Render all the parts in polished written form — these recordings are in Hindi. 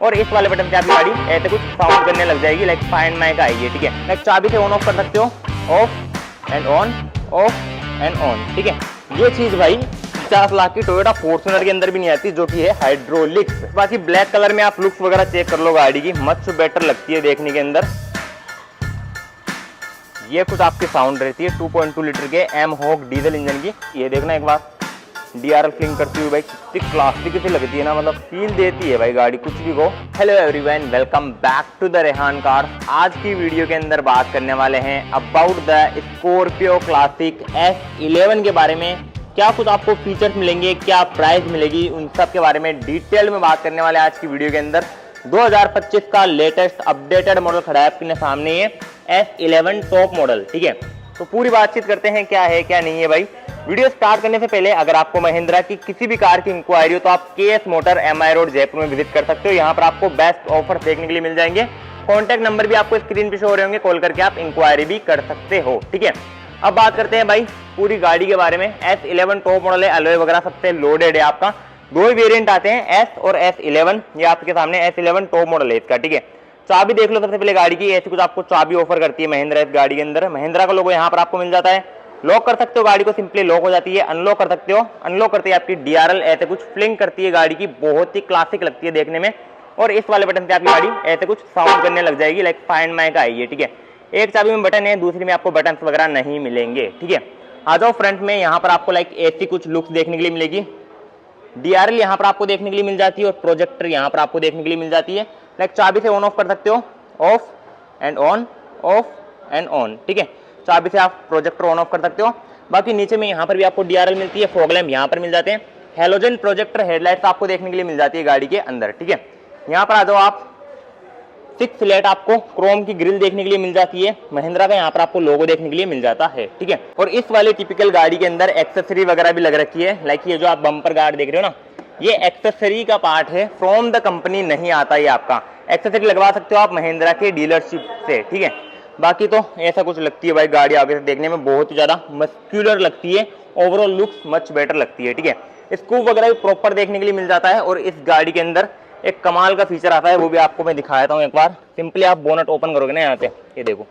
और इस वाले बटन से आपकी गाड़ी ऐसे कुछ साउंड करने लग जाएगी, लाइक फाइंड माई का आएगी, ठीक है। लाइक चाबी से ऑन ऑफ कर सकते हो, of and on, of and on, ठीक है। ये चीज भाई 50 लाख की टोयोटा फॉर्च्यूनर के अंदर भी नहीं आती, जो कि है हाइड्रोलिक्स। बाकी ब्लैक कलर में आप लुक्स वगैरह चेक कर लो गाड़ी की, मच बेटर लगती है देखने के अंदर। ये कुछ आपकी साउंड रहती है 2.2 लीटर के एम हॉक डीजल इंजन की। ये देखना एक बार डीआरएल फ्लिंग करती हुई भाई, कितनी क्लासिक सी लगती है ना, मतलब फील देती है भाई गाड़ी, कुछ भी को। Hello everyone, welcome back to the Rehan cars. आज की वीडियो के अंदर बात करने वाले हैं about the Scorpio classic S11 के बारे में। क्या कुछ आपको फीचर्स मिलेंगे, क्या प्राइस मिलेगी, उन सब के बारे में डिटेल में बात करने वाले आज की वीडियो के अंदर। 2025 का लेटेस्ट अपडेटेड मॉडल खड़ा है आपके सामने, ये S11 टॉप मॉडल, ठीक है। तो पूरी बातचीत करते हैं क्या है क्या नहीं है भाई। वीडियो स्टार्ट करने से पहले अगर आपको महिंद्रा की किसी भी कार की इंक्वायरी हो तो आप KS motor MI road Jaipur में विजिट कर सकते हो। यहाँ पर आपको बेस्ट ऑफर देखने के लिए मिल जाएंगे। कॉन्टैक्ट नंबर भी आपको स्क्रीन पे शो हो रहे होंगे, कॉल करके आप इंक्वायरी भी कर सकते हो, ठीक है। अब बात करते हैं भाई पूरी गाड़ी के बारे में। S11 टॉप मॉडल है, अलॉय वगैरह सबसे लोडेड है आपका। दो ही वेरिएंट आते हैं, S और S11। ये आपके सामने S11 टॉप मॉडल है इसका, ठीक है। चाबी देख लो सबसे पहले गाड़ी की, ऐसी कुछ आपको चाबी ऑफर करती है महिंद्रा इस गाड़ी के अंदर। महिंद्रा का लोगो यहाँ पर आपको मिल जाता है। लॉक कर सकते हो गाड़ी को, सिंपली लॉक हो जाती है। अनलॉक कर सकते हो, अनलॉक करते ही आपकी DRL ऐसे कुछ फ्लिंग करती है गाड़ी की, बहुत ही क्लासिक लगती है देखने में। और इस वाले बटन से आपकी गाड़ी ऐसे कुछ साउंड करने लग जाएगी, लाइक फाइंड माई का आएगी, ठीक है। एक चाबी में बटन है, दूसरी में आपको बटन वगैरह नहीं मिलेंगे, ठीक है। आ जाओ फ्रंट में, यहाँ पर आपको लाइक ऐसी कुछ लुक्स देखने के लिए मिलेगी। DRL यहाँ पर आपको देखने के लिए मिल जाती है और प्रोजेक्टर यहाँ पर आपको देखने के लिए मिल जाती है। लाइक चाबी से ऑन ऑफ कर सकते हो, of and on, of and on, ठीक है। चाबी से आप प्रोजेक्टर ऑन ऑफ कर सकते हो। बाकी नीचे में यहाँ पर भी आपको DRL मिलती है, फॉग लैंप यहाँ पर मिल जाते हैं, हेलोजन प्रोजेक्टर हेडलाइट्स आपको देखने के लिए मिल जाती है गाड़ी के अंदर, ठीक है। यहाँ पर आ जाओ आप, 6 लाइट आपको क्रोम की ग्रिल देखने के लिए मिल जाती है। महिंद्रा का यहाँ पर आपको लोगो देखने के लिए मिल जाता है, ठीक है। और इस वाले टिपिकल गाड़ी के अंदर एक्सेसरी वगैरह भी लग रखी है, लाइक ये जो आप बम्पर गार्ड देख रहे हो ना, ये एक्सेसरी का पार्ट है, फ्रॉम द कंपनी नहीं आता ये आपका। एक्सेसरी लगवा सकते हो आप महिंद्रा के डीलरशिप से, ठीक है। बाकी तो ऐसा कुछ लगती है भाई गाड़ी आगे से देखने में बहुत ही ज्यादा मस्क्यूलर लगती है, ओवरऑल लुक्स मच बेटर लगती है, ठीक है। स्कूप वगैरह भी प्रॉपर देखने के लिए मिल जाता है। और इस गाड़ी के अंदर एक कमाल का फीचर आता है, वो भी आपको मैं दिखा देता हूँ एक बार। सिंपली आप बोनट ओपन करोगे ना यहाँ पे, ये देखो,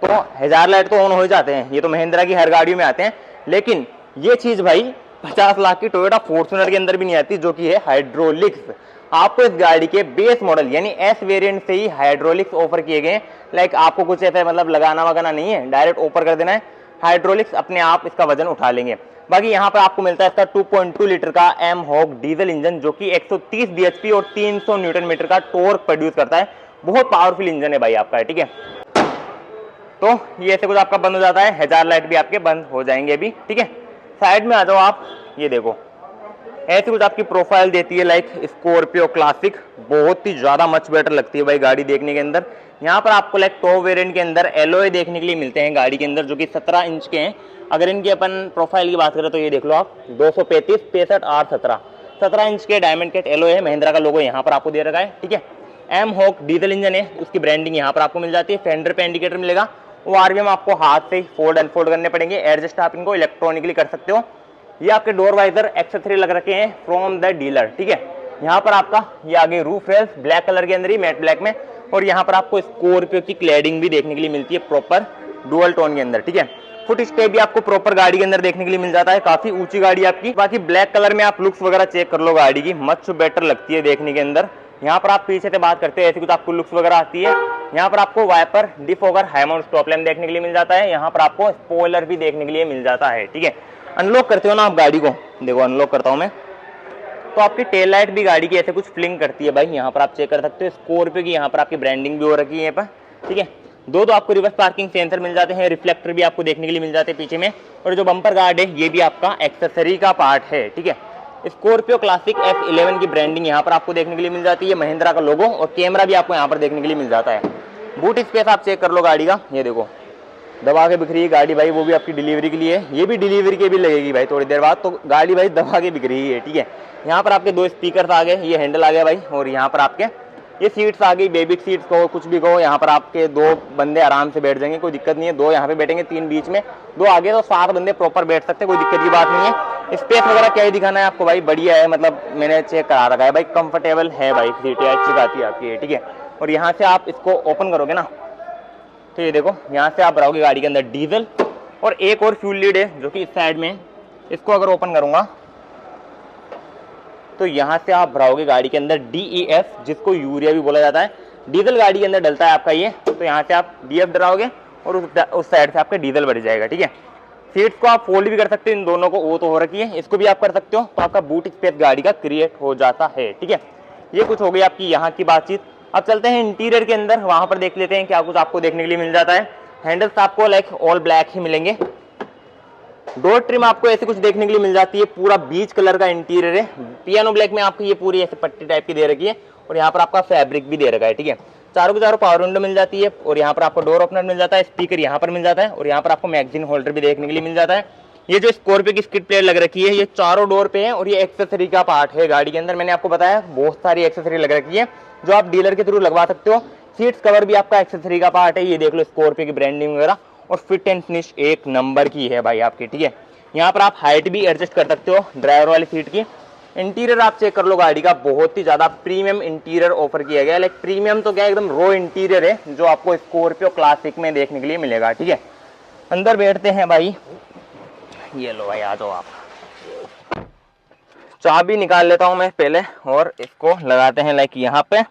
तो हजार लाइट तो ऑन हो जाते हैं, ये तो महिंद्रा की हर गाड़ियों में आते हैं। लेकिन ये चीज भाई 50 लाख की टोयोटा फॉर्च्यूनर के अंदर भी नहीं आती, जो कि है हाइड्रोलिक्स। आपको इस गाड़ी के बेस मॉडल यानी S वेरिएंट से ही हाइड्रोलिक्स ऑफर किए गए। लाइक आपको कुछ ऐसा मतलब लगाना वगाना नहीं है, डायरेक्ट ऊपर कर देना है, हाइड्रोलिक्स अपने आप इसका वजन उठा लेंगे। बाकी यहाँ पर आपको मिलता है इसका 2.2 लीटर का एम हॉक डीजल इंजन, जो कि 130 bhp और 300 न्यूटन मीटर का टॉर्क प्रोड्यूस करता है। बहुत पावरफुल इंजन है भाई आपका, ठीक है। तो ये ऐसे कुछ आपका बंद हो जाता है, हजार लाइट भी आपके बंद हो जाएंगे अभी, ठीक है। साइड में आ जाओ आप, ये देखो ऐसी कुछ आपकी प्रोफाइल देती है, लाइक स्कॉर्पियो क्लासिक, बहुत ही ज्यादा मच बेटर लगती है भाई गाड़ी देखने के अंदर। यहाँ पर आपको लाइक टॉप वेरिएंट के अंदर एलॉय देखने के लिए मिलते हैं गाड़ी के अंदर, जो कि 17 इंच के हैं। अगर इनकी अपन प्रोफाइल की बात करें तो ये देख लो आप, 235, 65, 8, 17 इंच के डायमंड कट एलॉय है। महिंद्रा का लोगो यहाँ पर आपको दे रखा है, ठीक है। एम हॉक डीजल इंजन है, उसकी ब्रांडिंग यहाँ पर आपको मिल जाती है। फेंडर पे इंडिकेटर मिलेगा, वो RVM आपको हाथ से फोल्ड अनफोल्ड करने पड़ेंगे। एडजस्ट आप इनको इलेक्ट्रॉनिकली कर सकते हो। ये आपके डोर वाइजर एक्सेसरी लग रखे हैं फ्रॉम द डीलर, ठीक है। यहाँ पर आपका ये आगे रूफ रेल्स ब्लैक कलर के अंदर ही, मैट ब्लैक में। और यहाँ पर आपको स्कॉर्पियो की क्लैडिंग भी देखने के लिए मिलती है प्रॉपर डुअल टोन के अंदर, ठीक है। फुट स्टेप भी आपको प्रॉपर गाड़ी के अंदर देखने के लिए मिल जाता है, काफी ऊंची गाड़ी आपकी। बाकी ब्लैक कलर में आप लुक्स वगैरह चेक कर लो गाड़ी की, मच बेटर लगती है देखने के अंदर। यहाँ पर आप पीछे से बात करते हो, ऐसी कुछ आपको लुक्स वगैरह आती है। यहाँ पर आपको wiper, defogger, high mount stop lamp देखने के लिए मिल जाता है। यहाँ पर आपको स्पॉइलर भी देखने के लिए मिल जाता है, ठीक है। अनलॉक करते हो ना आप गाड़ी को, देखो अनलॉक करता हूं मैं, तो आपकी टेल लाइट भी गाड़ी की ऐसे कुछ फ्लिंग करती है भाई, यहाँ पर आप चेक कर सकते हो। स्कॉर्पियो की यहाँ पर आपकी ब्रांडिंग भी हो रखी है यहाँ पर, ठीक है। दो आपको रिवर्स पार्किंग सेंसर मिल जाते हैं, रिफ्लेक्टर भी आपको देखने के लिए मिल जाते हैं पीछे में। और जो बम्पर गार्ड है ये भी आपका एक्सेसरी का पार्ट है, ठीक है। स्कॉर्पियो क्लासिक S11 की ब्रांडिंग यहाँ पर आपको देखने के लिए मिल जाती है, महिंद्रा का लोगो, और कैमरा भी आपको यहाँ पर देखने के लिए मिल जाता है। बूट स्पेस आप चेक कर लो गाड़ी का, ये देखो दबा के बिक रही है गाड़ी भाई, वो भी आपकी डिलीवरी के लिए। ये भी डिलीवरी के भी लगेगी भाई थोड़ी देर बाद, तो गाड़ी भाई दबा के बिक रही है, ठीक है। यहाँ पर आपके 2 स्पीकर आ गए, ये हैंडल आ गया भाई, और यहाँ पर आपके ये सीट्स आ गई, बेबी सीट्स कहो कुछ भी कहो। यहाँ पर आपके 2 बंदे आराम से बैठ जाएंगे, कोई दिक्कत नहीं है। 2 यहाँ पे बैठेंगे, 3 बीच में, 2 आगे, तो 7 बंदे प्रॉपर बैठ सकते हैं, कोई दिक्कत की बात नहीं है। स्पेस वगैरह क्या ही दिखाना है आपको भाई, बढ़िया है, मतलब मैंने चेक करा रखा है भाई, कंफर्टेबल है भाई, सीटें अच्छी खासी आपकी है, ठीक है। और यहाँ से आप इसको ओपन करोगे ना तो ये देखो यहाँ से आप रहोगे गाड़ी के अंदर डीजल, और एक और फ्यूल लीड है जो कि इस साइड में, इसको अगर ओपन करूंगा तो यहाँ से आप भराओगे गाड़ी के अंदर DEF, जिसको यूरिया भी बोला जाता है। डीजल गाड़ी के अंदर डलता है आपका ये, तो यहाँ से आप DF डराओगे और उस साइड से आपका डीजल भर जाएगा, ठीक है। सीट्स को आप फोल्ड भी कर सकते हो, इन दोनों को, वो तो हो रखी है, इसको भी आप कर सकते हो, तो आपका बूट स्पेस गाड़ी का क्रिएट हो जाता है, ठीक है। ये कुछ हो गई आपकी यहाँ की बातचीत। अब चलते हैं इंटीरियर के अंदर, वहां पर देख लेते हैं क्या कुछ आपको देखने के लिए मिल जाता है। हैंडल्स आपको लाइक ऑल ब्लैक ही मिलेंगे। डोर ट्रिम आपको ऐसे कुछ देखने के लिए मिल जाती है, पूरा बीच कलर का इंटीरियर है, पियानो ब्लैक में आपको ये पूरी ऐसे पट्टी टाइप की दे रखी है, और यहाँ पर आपका फैब्रिक भी दे रखा है, ठीक है। चारों के चारों पावर विंडो मिल जाती है, और यहाँ पर आपको डोर ओपनर मिल जाता है, स्पीकर यहाँ पर मिल जाता है, और यहाँ पर आपको मैगजीन होल्डर भी देखने के लिए मिल जाता है। ये जो स्कॉर्पियो की स्किड प्लेट लग रखी है, ये चारों डोर पे है, और ये एक्सेसरी का पार्ट है गाड़ी के अंदर। मैंने आपको बताया बहुत सारी एक्सेसरी लग रखी है जो आप डीलर के थ्रू लगवा सकते हो। सीट्स कवर भी आपका एक्सेसरी का पार्ट है, ये देख लो स्कॉर्पियो की ब्रांडिंग वगैरह, और फिट एंड फिनिश एक नंबर की है भाई आपकी, ठीक है। यहाँ पर आप हाइट भी एडजस्ट कर सकते हो ड्राइवर वाली सीट की। इंटीरियर आप चेक कर लो गाड़ी का, बहुत ही ज्यादा प्रीमियम इंटीरियर ऑफर किया गया है। लाइक प्रीमियम तो क्या, एकदम रो इंटीरियर है जो आपको स्कॉर्पियो क्लासिक में देखने के लिए मिलेगा, ठीक है। अंदर बैठते हैं भाई, ये लो भाई, आ जाओ आप। चाबी निकाल लेता हूं मैं पहले, और इसको लगाते हैं लाइक यहाँ पे,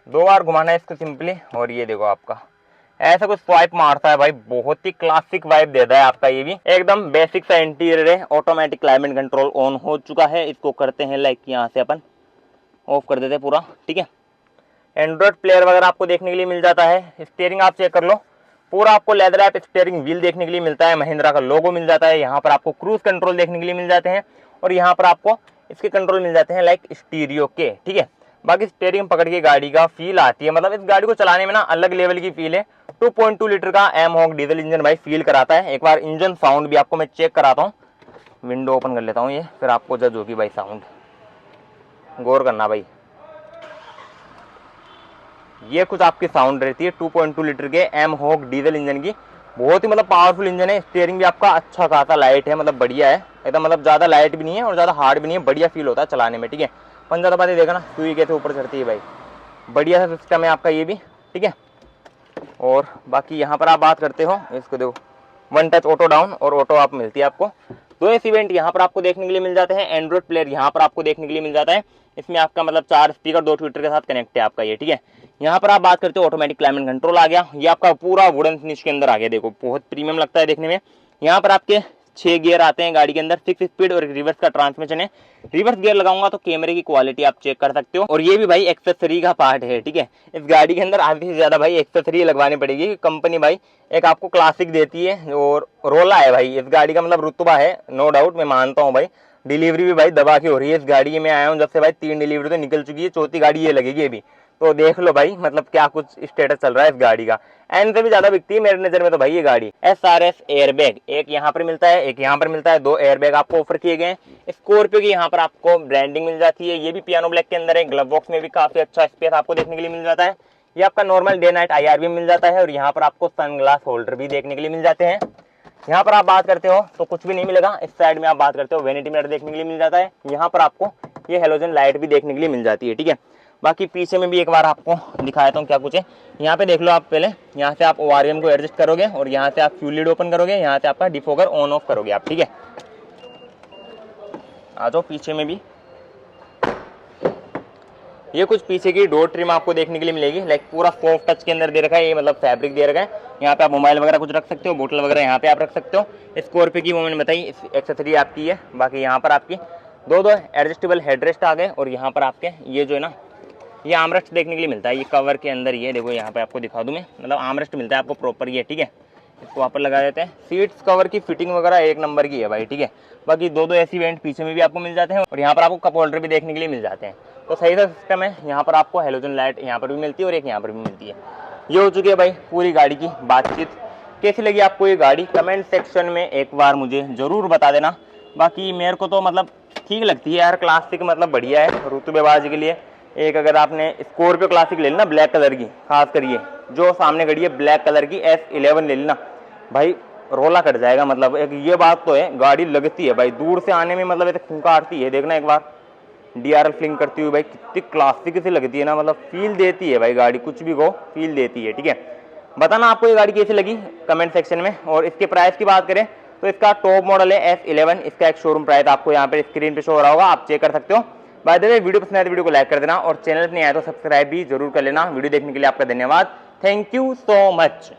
2 बार घुमाना है इसको सिंपली, और ये देखो आपका ऐसा कुछ स्वाइप मारता है भाई, बहुत ही क्लासिक वाइब देता है आपका। ये भी एकदम बेसिक सा इंटीरियर है। ऑटोमेटिक क्लाइमेट कंट्रोल ऑन हो चुका है, इसको करते हैं लाइक यहाँ से अपन ऑफ कर देते हैं पूरा, ठीक है। एंड्रॉइड प्लेयर वगैरह आपको देखने के लिए मिल जाता है। स्टीयरिंग आप चेक कर लो, पूरा आपको लेदर रैप स्टीयरिंग व्हील देखने के लिए मिलता है, महिंद्रा का लोगो मिल जाता है। यहाँ पर आपको क्रूज कंट्रोल देखने के लिए मिल जाते हैं, और यहाँ पर आपको इसके कंट्रोल मिल जाते हैं लाइक स्टीरियो के, ठीक है। बाकी स्टीयरिंग पकड़ के गाड़ी का फील आती है, मतलब इस गाड़ी को चलाने में ना अलग लेवल की फील है। 2.2 लीटर का एम हॉक डीजल इंजन भाई फील कराता है। एक बार इंजन साउंड भी आपको मैं चेक कराता हूँ, विंडो ओपन कर लेता हूँ ये, फिर आपको जज होगी भाई साउंड, गौर करना भाई। ये कुछ आपकी साउंड रहती है 2.2 लीटर के एम हॉक डीजल इंजन की, बहुत ही मतलब पावरफुल इंजन है। स्टीयरिंग भी आपका अच्छा खासा लाइट है, मतलब बढ़िया है एकदम, मतलब ज्यादा लाइट भी नहीं है और ज्यादा हार्ड भी नहीं है, बढ़िया फील होता है चलाने में, ठीक है। पंजा दबाते देखा ना सुई कैसे ऊपर चढ़ती है भाई, बढ़िया सा सिस्टम है आपका ये भी, ठीक है। और बाकी यहाँ पर आप बात करते हो, इसको देखो 1 टच ऑटो डाउन और ऑटो आप मिलती है आपको। 2 एसी वेंट यहाँ पर आपको देखने के लिए मिल जाते हैं। एंड्रॉइड प्लेयर यहाँ पर आपको देखने के लिए मिल जाता है। इसमें आपका मतलब 4 स्पीकर 2 ट्विटर के साथ कनेक्ट है आपका ये, ठीक है। यहाँ पर आप बात करते हो ऑटोमेटिक क्लाइमेट कंट्रोल आ गया, ये आपका पूरा वुडन फिनिश के अंदर आ गया, देखो बहुत प्रीमियम लगता है देखने में। यहाँ पर आपके 6 गियर आते हैं गाड़ी के अंदर, 6 स्पीड और रिवर्स का ट्रांसमिशन है। रिवर्स गियर लगाऊंगा तो कैमरे की क्वालिटी आप चेक कर सकते हो, और ये भी भाई एक्सेसरी का पार्ट है, ठीक है। इस गाड़ी के अंदर आधे से ज्यादा भाई एक्सेसरी लगवानी पड़ेगी, कंपनी भाई एक आपको क्लासिक देती है, और रोला है भाई इस गाड़ी का, मतलब रुतबा है नो डाउट, मैं मानता हूँ भाई। डिलीवरी भी भाई दबा के हो रही है इस गाड़ी में, आया हूँ जब से भाई 3 डिलीवरी तो निकल चुकी है, 4थी गाड़ी ये लगेगी अभी, तो देख लो भाई मतलब क्या कुछ स्टेटस चल रहा है इस गाड़ी का। एंड से भी ज्यादा बिकती है मेरे नजर में तो भाई ये गाड़ी। SRS एयरबैग एक यहाँ पर मिलता है, एक यहाँ पर मिलता है, 2 एयरबैग आपको ऑफर किए गए हैं। स्कॉर्पियो की यहाँ पर आपको ब्रांडिंग मिल जाती है, ये भी पियानो ब्लैक के अंदर है। ग्लव बॉक्स में भी काफी अच्छा स्पेस आपको देखने के लिए मिल जाता है। ये आपका नॉर्मल डे नाइट IR भी मिल जाता है, और यहाँ पर आपको सनग्लास होल्डर भी देखने के लिए मिल जाते हैं। यहाँ पर आप बात करते हो तो कुछ भी नहीं मिलेगा। इस साइड में आप बात करते हो वैनिटी मिरर देखने के लिए मिल जाता है। यहाँ पर आपको ये हेलोजन लाइट भी देखने के लिए मिल जाती है, ठीक है। बाकी पीछे में भी एक बार आपको दिखाता हूँ क्या कुछ है। यहाँ पे देख लो आप, पहले यहाँ से आप ORVM को एडजस्ट करोगे, और यहाँ से आप फ्यूल लीड ओपन करोगे, यहाँ से आपका डिफोगर ऑन ऑफ करोगे आप, ठीक है। आ जाओ पीछे में भी, ये कुछ पीछे की डोर ट्रिम आपको देखने के लिए मिलेगी, लाइक पूरा सॉफ्ट टच के अंदर दे रखा है, ये मतलब फैब्रिक दे रखा है। यहाँ पे आप मोबाइल वगैरह कुछ रख सकते हो, बोतल वगैरह यहाँ पे आप रख सकते हो। स्कॉर्पियो की वो मैंने बताई एक्सेसरी आपकी है। बाकी यहाँ पर आपकी 2 एडजस्टेबल हेडरेस्ट आ गए, और यहाँ पर आपके ये जो है ना, ये आर्मरेस्ट देखने के लिए मिलता है, ये कवर के अंदर ये देखो, यहाँ पे आपको दिखा दूं मैं, मतलब आर्मरेस्ट मिलता है आपको प्रॉपर ये, ठीक है। इसको वहाँ पर लगा देते हैं। सीट्स कवर की फिटिंग वगैरह एक नंबर की है भाई, ठीक है। बाकी 2 एसी वेंट पीछे में भी आपको मिल जाते हैं, और यहाँ पर आपको कप होल्डर भी देखने के लिए मिल जाते हैं, तो सही सा सिस्टम है। यहाँ पर आपको हेलोजन लाइट यहाँ पर भी मिलती है, और एक यहाँ पर भी मिलती है। ये हो चुकी है भाई पूरी गाड़ी की बातचीत। कैसी लगी आपको ये गाड़ी, कमेंट सेक्शन में एक बार मुझे जरूर बता देना। बाकी मेरे को तो मतलब ठीक लगती है यार, क्लासिक मतलब बढ़िया है रुतबेबाजी के लिए। एक अगर आपने स्कॉर्पियो क्लासिक ले लेना ब्लैक कलर की, खास कर ये जो सामने खड़ी है ब्लैक कलर की S11 ले लेना भाई, रोला कट जाएगा। मतलब एक ये बात तो है, गाड़ी लगती है भाई, दूर से आने में मतलब ऐसे खूंखारती है। देखना एक बार DRL फ्लिंक करती हुई भाई, कितनी क्लासिक सी लगती है ना, मतलब फील देती है भाई गाड़ी, कुछ भी को फील देती है। ठीक है, बताना आपको ये गाड़ी कैसी लगी कमेंट सेक्शन में। और इसके प्राइस की बात करें तो इसका टॉप मॉडल है S11। इसका एक शोरूम प्राइस आपको यहाँ पे स्क्रीन पे शो हो रहा होगा, आप चेक कर सकते हो। बाय द वे, वीडियो पसंद आए तो वीडियो को लाइक कर देना और चैनल पर नहीं आया तो सब्सक्राइब भी जरूर कर लेना। वीडियो देखने के लिए आपका धन्यवाद। Thank you so much.